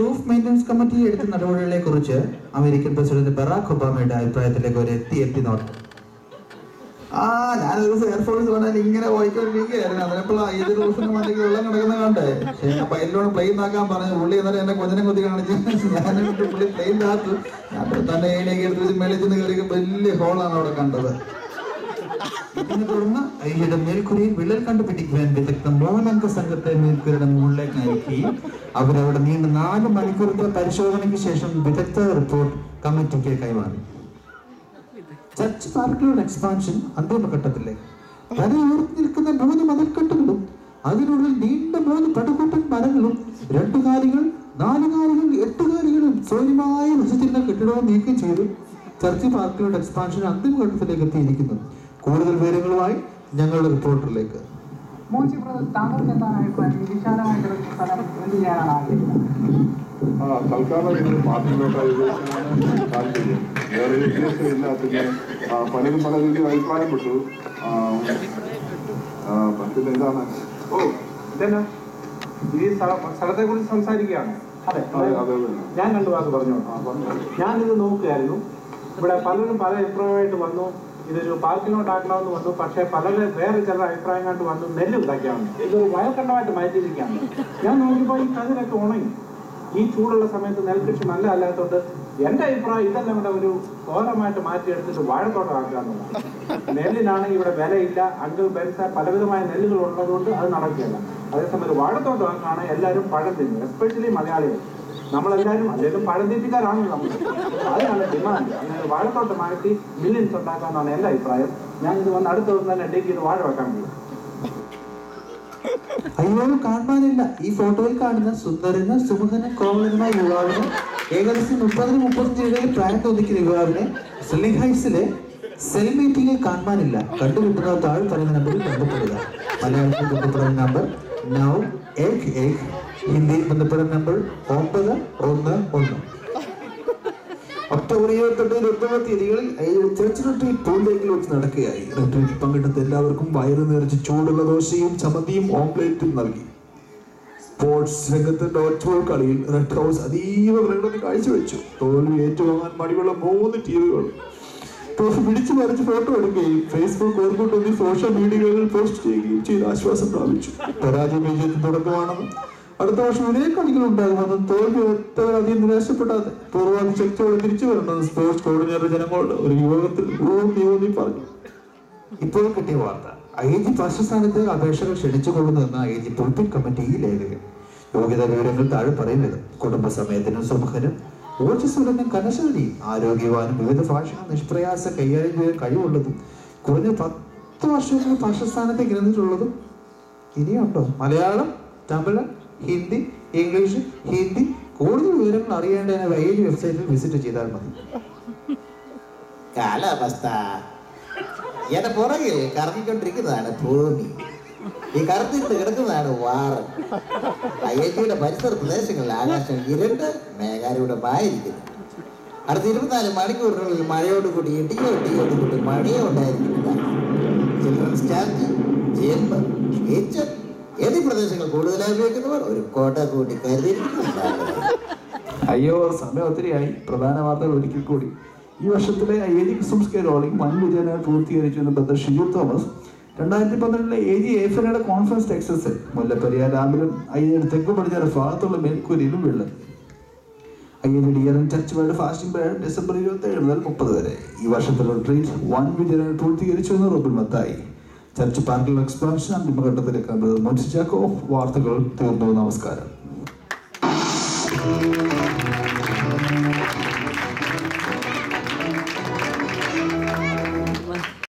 Roof maintenance committee എടുത്ത നടപടികളെ കുറിച്ച് അമേരിക്കൻ പ്രസിഡന്റ് ബറാക് ഒബാമയുടെ അഭിപ്രായത്തിലേക്ക് ഒരു എത്തി നോട്ട്. ഞാനൊരു ദിവസം എയർഫോഴ്സ് കാണാൻ ഇങ്ങനെ പോയിക്കൊണ്ടിരിക്കുകയായിരുന്നു. അതിനെപ്പോൾ ഐജി റൂഫിന് മണ്ടയ്ക്ക് വെള്ളം കിടക്കുന്ന കണ്ടേ. പക്ഷേ ഞാൻ പൈലോട് പ്ലെയിൻ ആക്കാൻ പറഞ്ഞു. പുള്ളി എന്നാലും എന്നെ കൊഞ്ഞനെ കൊത്തി കാണിച്ചു. ഞാനിട്ട് പുള്ളി പ്ലെയിൻ താത്തു. ഞാൻ തന്നെ ഏണിയൊക്കെ എടുത്ത് വെച്ച് മേളിച്ചെന്ന് കയറി വലിയ ഹോളാണ് അവിടെ കണ്ടത്. ഇതിനെ തുടർന്ന് ഐജിയുടെ മേൽക്കൂരയിൽ വിള്ളൽ കണ്ടുപിടിക്കുവാൻ വിദഗ്ധ 3 അംഗ സംഘത്തെ മേൽക്കൂരയുടെ മുകളിലേക്ക് അയക്കി അവരവിടെ നീണ്ട 4 മണിക്കൂറത്തെ പരിശോധനയ്ക്ക് ശേഷം വിദഗ്ധ റിപ്പോർട്ട് കമ്മിറ്റിക്ക് കൈമാറി. ചർച്ച് പാർക്കിലുള്ള എക്സ്പാൻഷൻ അന്തിമഘട്ടത്തിലേക്ക് തലയുയർത്തി നിൽക്കുന്ന 3 മതിൽക്കെട്ടുകളും അതിനുള്ളിൽ നീണ്ട 3 പടുകൂട്ടൻ മരങ്ങളും 2 കാലികൾ 4 കാലികൾ 8 കാലികളും സൗര്യമായി വസിച്ചിരുന്ന കെട്ടിടവും നീക്കം ചെയ്തു ചർച്ച് പാർക്കിലുള്ള എക്സ്പാൻഷൻ അന്തിമഘട്ടത്തിലേക്ക് എത്തിയിരിക്കുന്നു. കൂടുതൽ വിവരങ്ങളുമായി ഞങ്ങളുടെ റിപ്പോർട്ടറിലേക്ക്. തൽക്കാലം ഇത് മാധ്യമമായിട്ടാണ് താല്പര്യം. വേറെ ഇല്ല. പിന്നെ പലരും പല രീതിയിൽ അഭിപ്രായപ്പെട്ടു. പിന്നെ എന്താണ് ഈ സ്ഥലത്തെ കുറിച്ച് സംസാരിക്കുകയാണ്. അതെ, ഞാൻ 2 വാക്ക് പറഞ്ഞു. ഞാനിത് നോക്കുകയായിരുന്നു. ഇവിടെ പലരും പല അഭിപ്രായമായിട്ട് വന്നു. ഇതൊരു പാർക്കിലോട്ടാക്കണമെന്ന് വന്നു. പക്ഷേ പലരും വേറെ ചില അഭിപ്രായം കണ്ട് വന്നു നെല്ല് ഉണ്ടാക്കിയാണ്. ഇതൊരു വയൽക്കണ്ടമായിട്ട് മാറ്റിയിരിക്കുകയാണ്. ഞാൻ നോക്കിയപ്പോൾ ഈ കതിരൊക്കെ ഉണങ്ങി. ഈ ചൂടുള്ള സമയത്ത് നെൽകൃഷി നല്ല അല്ലാത്തതുകൊണ്ട് എൻ്റെ അഭിപ്രായം ഇതെല്ലാം ഇവിടെ ഒരു തോരമായിട്ട് മാറ്റിയെടുത്തിട്ട് വാഴത്തോട്ടമാക്കുക എന്നുള്ളതാണ്. നെല്ലിനാണെങ്കിൽ ഇവിടെ വിലയില്ല. അങ്കിൾ ബെൻസ പലവിധമായ നെല്ലുകൾ ഉള്ളതുകൊണ്ട് അത് നടക്കുകയല്ല. അതേസമയം വാഴത്തോട്ടമാക്കാണ് എല്ലാവരും പഴം തിന്നു, എസ്പെഷ്യലി മലയാളികൾ. നമ്മളെല്ലാവരും അല്ലെങ്കിൽ പഴം തീറ്റിക്കാരാണ് നമ്മൾ. അതിനാണ് ഡിമാൻഡ്. അങ്ങനെ വാഴത്തോട്ടം മാറ്റി മില്യൻസ് ഉണ്ടാക്കാമെന്നാണ് എൻ്റെ അഭിപ്രായം. ഞാനിത് വന്ന് അടുത്ത ദിവസം തന്നെ ഡേക്ക് ചെയ്ത് വാഴ വെക്കാൻ പോകും. അയ്യോ, കാണാനില്ല. ഈ ഫോട്ടോയിൽ കാണുന്ന സുന്ദരന് സുമുഖന് കോമളനുമായ യുവാവിനെ ഏകദേശം 30-35 ഇടയിൽ പ്രായം തോന്നിക്കുന്ന യുവാവിനെ സ്ലിംഗ് ഹൈറ്റ്സിലെ സെൽ മീറ്റിംഗിൽ കാണാനില്ല. കണ്ടുകിട്ടുന്ന താഴെ പറയുന്ന നമ്പറിൽ ബന്ധപ്പെടുക. മലയാളത്തിൽ ബന്ധപ്പെടുന്ന നമ്പർ 911, ഹിന്ദിയിൽ ബന്ധപ്പെടുന്ന നമ്പർ 911. ഒക്ടോബർ 28-29 തീയതികളിൽ ചർച്ച് റിട്രീറ്റ് പൂളിലേക്ക് വെച്ച് നടക്കുകയായി. റിട്രീറ്റിൽ പങ്കെടുത്ത എല്ലാവർക്കും വയറ് നിറച്ച് ചൂടുള്ള ദോശയും ചമ്മന്തിയും ഓംപ്ലേറ്റും നൽകി. സ്പോർട്സ് രംഗത്ത് ഡോട്ട് ബോൾ കളിയിൽ റെഡ് ഹൗസ് അതീവ പ്രകടനം കാഴ്ചവെച്ചു. തോൽവി ഏറ്റുവാങ്ങാൻ മടിയുള്ള 3 ടീമുകളും ട്രോഫി പിടിച്ചു മറിച്ച് ഫോട്ടോ എടുക്കുകയും ഫേസ്ബുക്ക് ഓർക്കൂട്ടൊന്നിൽ സോഷ്യൽ മീഡിയകളിൽ പോസ്റ്റ് ചെയ്യുകയും ചെയ്ത് ആശ്വാസം പ്രാപിച്ചു. പരാജയ വിജയത്തിന് തുടക്കമാണെന്നും അടുത്ത വർഷം ഇതേ കളികൾ ഉണ്ടാകുമെന്നും തോൽവി അധികം നിരാശപ്പെടാതെ പൂർവാധി ശക്തിയോടെ തിരിച്ചു വരണമെന്ന് സ്പോർട്സ് കോർഡിനേറ്റർ ജനങ്ങളോട് ഒരു യോഗത്തിൽ ഊന്നി പറഞ്ഞു. ഇപ്പോൾ കിട്ടിയ വാർത്ത, ഐജി ഫസ്റ്റ് അപേക്ഷകൾ ക്ഷണിച്ചുകൊള്ളുന്നതെന്ന് ഐജി പുൽപിറ്റ് കമ്മിറ്റി ലേഖകൻ. യോഗ്യതാ വിവരങ്ങൾ താഴെ പറയുന്നത്: കുടുംബസമയത്തിനും സുമുഖനും ഊർജ്ജസ്വലനും കനശാലിയും ആരോഗ്യവാനും വിവിധ ഭാഷകൾ നിഷ്പ്രയാസം കൈകാര്യം ചെയ്യാൻ കഴിവുള്ളതും കുറഞ്ഞ 10 വർഷങ്ങൾ ഭാഷസ്ഥാനത്തേക്ക് ഇരുന്നിട്ടുള്ളതും. ഇനിയുണ്ടോ? മലയാളം, തമിഴ്, ഹിന്ദി, ഇംഗ്ലീഷ്, ഹിന്ദി. കൂടുതൽ വിവരങ്ങൾ അറിയേണ്ടതിന് ഐജി വെബ്സൈറ്റിൽ വിസിറ്റ് ചെയ്താൽ മതി. കാലാവസ്ഥ എന്റെ പുറകിൽ കറങ്ങിക്കൊണ്ടിരിക്കുന്നതാണ് ഭൂമി. ഈ കറുത്തിട്ട് കിടക്കുന്നതാണ് വാറ്. ഐജിയുടെ പരിസര പ്രദേശങ്ങളിൽ ആകാശം ഇരുണ്ട് മേഘാരൂഢമായിരിക്കുന്നു. അടുത്ത 24 മണിക്കൂറിനുള്ളിൽ മഴയോടുകൂടി ഇടിയോടുകൂടി മഴയോ ഉണ്ടായിരിക്കുന്നതാണ്. ചിൽഡ്രൻസ് ചാർജ്, ചേമ്പ്, ഈച്ചർ എന്നീ പ്രദേശങ്ങൾ കൂടുതലായി ഉപയോഗിക്കുന്നവർ ഒരു കോട്ട കൂട്ടി കരുതിയിരിക്കുന്നതാണ്. അയ്യോ, സമയം ഒത്തിരിയായി. പ്രധാന വാർത്തകൾ ഒരിക്കൽ കൂടി. ഈ വർഷത്തിലെ ഐജി ക്രിസ്മസ് കെയറോളിംഗ് വൻ വിജയമായി പൂർത്തീകരിച്ചു എന്ന് ബദർ ഷിജു തോമസ് 2012 AG AFNയുടെ കോൺഫറൻസ് ടെക്സസിൽ മുല്ലപ്പെരിയാർ ഡാമിലും ഐജിയുടെ തെക്കു പടിഞ്ഞാറ് ഭാഗത്തുള്ള മേൽക്കൂരയിലും വീഴും. ഐജിയുടെ year church world fasting period December 27 മുതൽ 30 വരെ. ഈ വർഷത്തെ റിട്രീറ്റ് വൻ വിജയമായി പൂർത്തീകരിച്ചു എന്ന് റോബിൻ മത്തായി. ചർച്ച് പാർക്കിൽ എക്സ്പാൻഷൻ അന്തിമഘട്ടത്തിലേക്ക് മോൻസി ചാക്കോ. വാർത്തകൾ തീർന്നു. നമസ്കാരം.